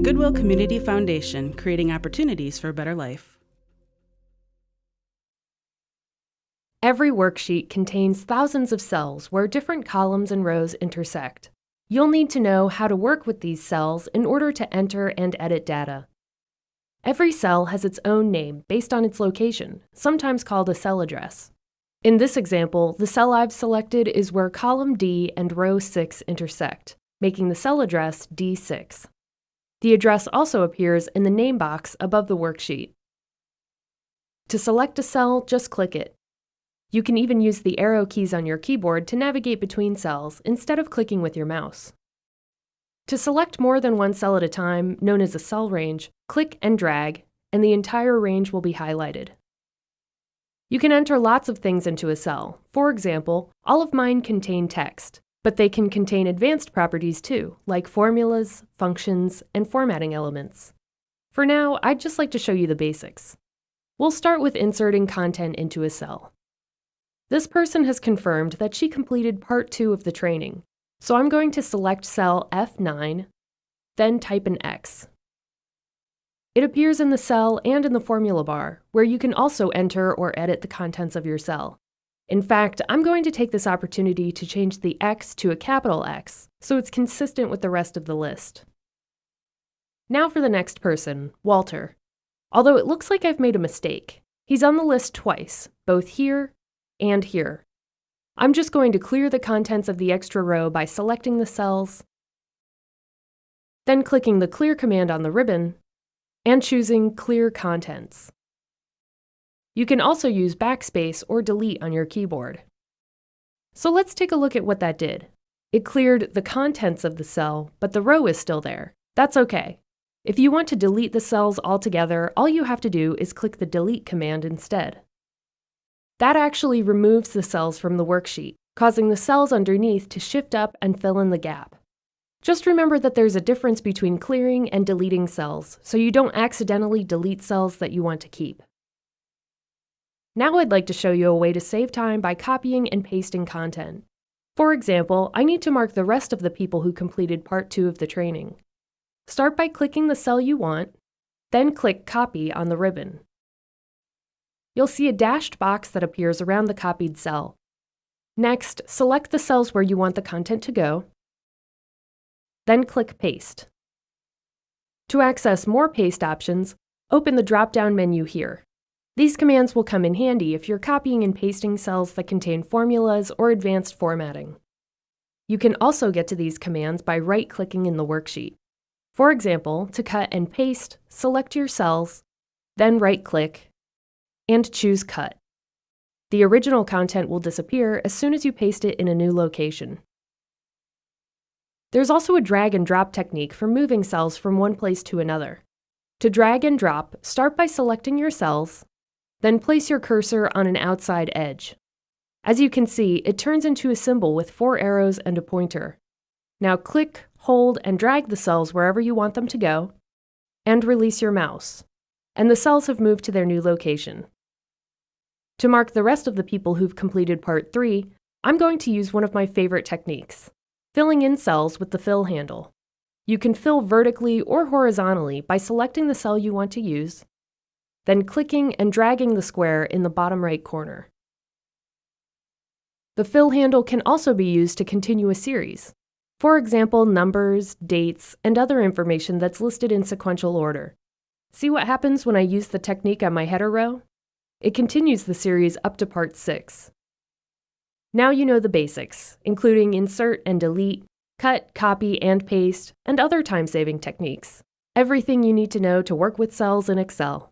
Goodwill Community Foundation, creating opportunities for a better life. Every worksheet contains thousands of cells where different columns and rows intersect. You'll need to know how to work with these cells in order to enter and edit data. Every cell has its own name based on its location, sometimes called a cell address. In this example, the cell I've selected is where column D and row 6 intersect, making the cell address D6. The address also appears in the name box above the worksheet. To select a cell, just click it. You can even use the arrow keys on your keyboard to navigate between cells instead of clicking with your mouse. To select more than one cell at a time, known as a cell range, click and drag, and the entire range will be highlighted. You can enter lots of things into a cell. For example, all of mine contain text, but they can contain advanced properties too, like formulas, functions, and formatting elements. For now, I'd just like to show you the basics. We'll start with inserting content into a cell. This person has confirmed that she completed part 2 of the training, so I'm going to select cell F9, then type an X. It appears in the cell and in the formula bar, where you can also enter or edit the contents of your cell. In fact, I'm going to take this opportunity to change the X to a capital X, so it's consistent with the rest of the list. Now for the next person, Walter. Although it looks like I've made a mistake, he's on the list twice, both here and here. I'm just going to clear the contents of the extra row by selecting the cells, then clicking the Clear command on the ribbon, and choosing Clear Contents. You can also use backspace or delete on your keyboard. So let's take a look at what that did. It cleared the contents of the cell, but the row is still there. That's okay. If you want to delete the cells altogether, all you have to do is click the Delete command instead. That actually removes the cells from the worksheet, causing the cells underneath to shift up and fill in the gap. Just remember that there's a difference between clearing and deleting cells, so you don't accidentally delete cells that you want to keep. Now I'd like to show you a way to save time by copying and pasting content. For example, I need to mark the rest of the people who completed part 2 of the training. Start by clicking the cell you want, then click Copy on the ribbon. You'll see a dashed box that appears around the copied cell. Next, select the cells where you want the content to go, then click Paste. To access more paste options, open the drop-down menu here. These commands will come in handy if you're copying and pasting cells that contain formulas or advanced formatting. You can also get to these commands by right-clicking in the worksheet. For example, to cut and paste, select your cells, then right-click, and choose Cut. The original content will disappear as soon as you paste it in a new location. There's also a drag and drop technique for moving cells from one place to another. To drag and drop, start by selecting your cells, then place your cursor on an outside edge. As you can see, it turns into a symbol with 4 arrows and a pointer. Now click, hold, and drag the cells wherever you want them to go, and release your mouse, and the cells have moved to their new location. To mark the rest of the people who've completed part 3, I'm going to use one of my favorite techniques, filling in cells with the fill handle. You can fill vertically or horizontally by selecting the cell you want to use, then clicking and dragging the square in the bottom right corner. The fill handle can also be used to continue a series. For example, numbers, dates, and other information that's listed in sequential order. See what happens when I use the technique on my header row? It continues the series up to part 6. Now you know the basics, including insert and delete, cut, copy, and paste, and other time-saving techniques. Everything you need to know to work with cells in Excel.